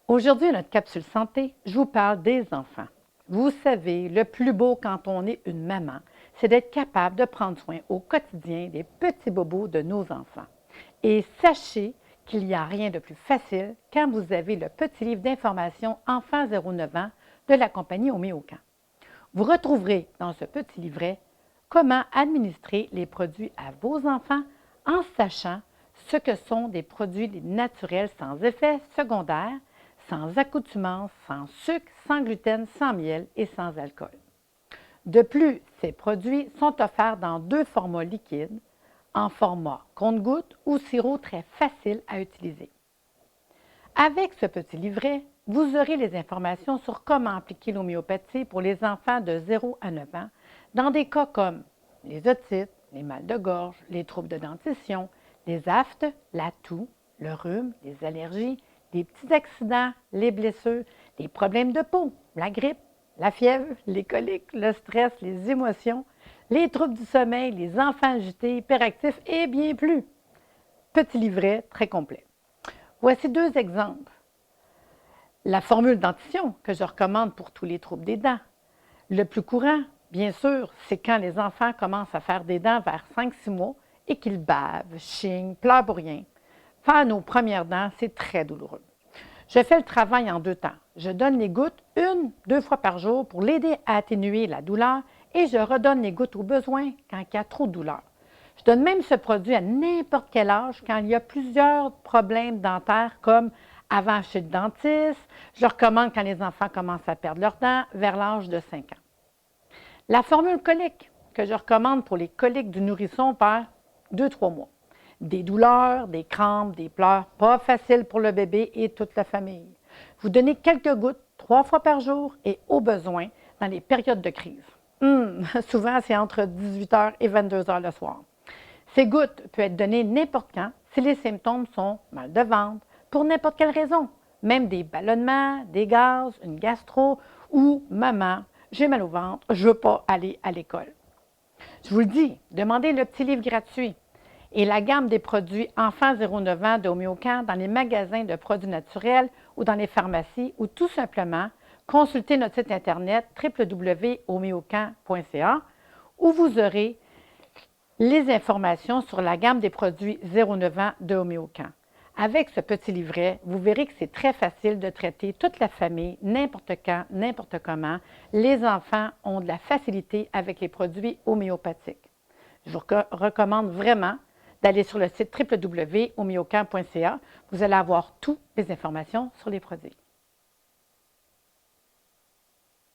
Aujourd'hui, à notre capsule santé, je vous parle des enfants. Vous savez, le plus beau quand on est une maman, c'est d'être capable de prendre soin au quotidien des petits bobos de nos enfants. Et sachez qu'il n'y a rien de plus facile quand vous avez le petit livre d'information Enfants 0-9 ans de la compagnie Homéocan. Vous retrouverez dans ce petit livret comment administrer les produits à vos enfants en sachant ce que sont des produits naturels sans effets secondaires, sans accoutumance, sans sucre, sans gluten, sans miel et sans alcool. De plus, ces produits sont offerts dans 2 formats liquides, en format compte-gouttes ou sirop très facile à utiliser. Avec ce petit livret, vous aurez les informations sur comment appliquer l'homéopathie pour les enfants de 0 à 9 ans dans des cas comme les otites, les mal de gorge, les troubles de dentition, les aftes, la toux, le rhume, les allergies, les petits accidents, les blessures, les problèmes de peau, la grippe, la fièvre, les coliques, le stress, les émotions, les troubles du sommeil, les enfants agités, hyperactifs et bien plus. Petit livret très complet. Voici 2 exemples. La formule dentition que je recommande pour tous les troubles des dents. Le plus courant, bien sûr, c'est quand les enfants commencent à faire des dents vers 5-6 mois et qu'ils bavent, chignent, pleurent pour rien. Faire nos premières dents, c'est très douloureux. Je fais le travail en 2 temps. Je donne les gouttes 1-2 fois par jour pour l'aider à atténuer la douleur et je redonne les gouttes au besoin quand il y a trop de douleur. Je donne même ce produit à n'importe quel âge quand il y a plusieurs problèmes dentaires comme avant chez le dentiste. Je le recommande quand les enfants commencent à perdre leurs dents vers l'âge de 5 ans. La formule colique que je recommande pour les coliques du nourrisson par 2-3 mois. Des douleurs, des crampes, des pleurs, pas facile pour le bébé et toute la famille. Vous donnez quelques gouttes 3 fois par jour et au besoin dans les périodes de crise. Souvent, c'est entre 18 h et 22 h le soir. Ces gouttes peuvent être données n'importe quand si les symptômes sont mal de ventre, pour n'importe quelle raison, même des ballonnements, des gaz, une gastro ou « maman, j'ai mal au ventre, je ne veux pas aller à l'école ». Je vous le dis, demandez le petit livre gratuit et la gamme des produits Enfants 0-9 ans de Homéocan dans les magasins de produits naturels ou dans les pharmacies ou tout simplement consultez notre site internet www.homeocan.ca où vous aurez les informations sur la gamme des produits 0-9 ans de Homéocan. Avec ce petit livret, vous verrez que c'est très facile de traiter toute la famille, n'importe quand, n'importe comment. Les enfants ont de la facilité avec les produits homéopathiques. Je vous recommande vraiment d'aller sur le site www.homeocan.ca. Vous allez avoir toutes les informations sur les produits.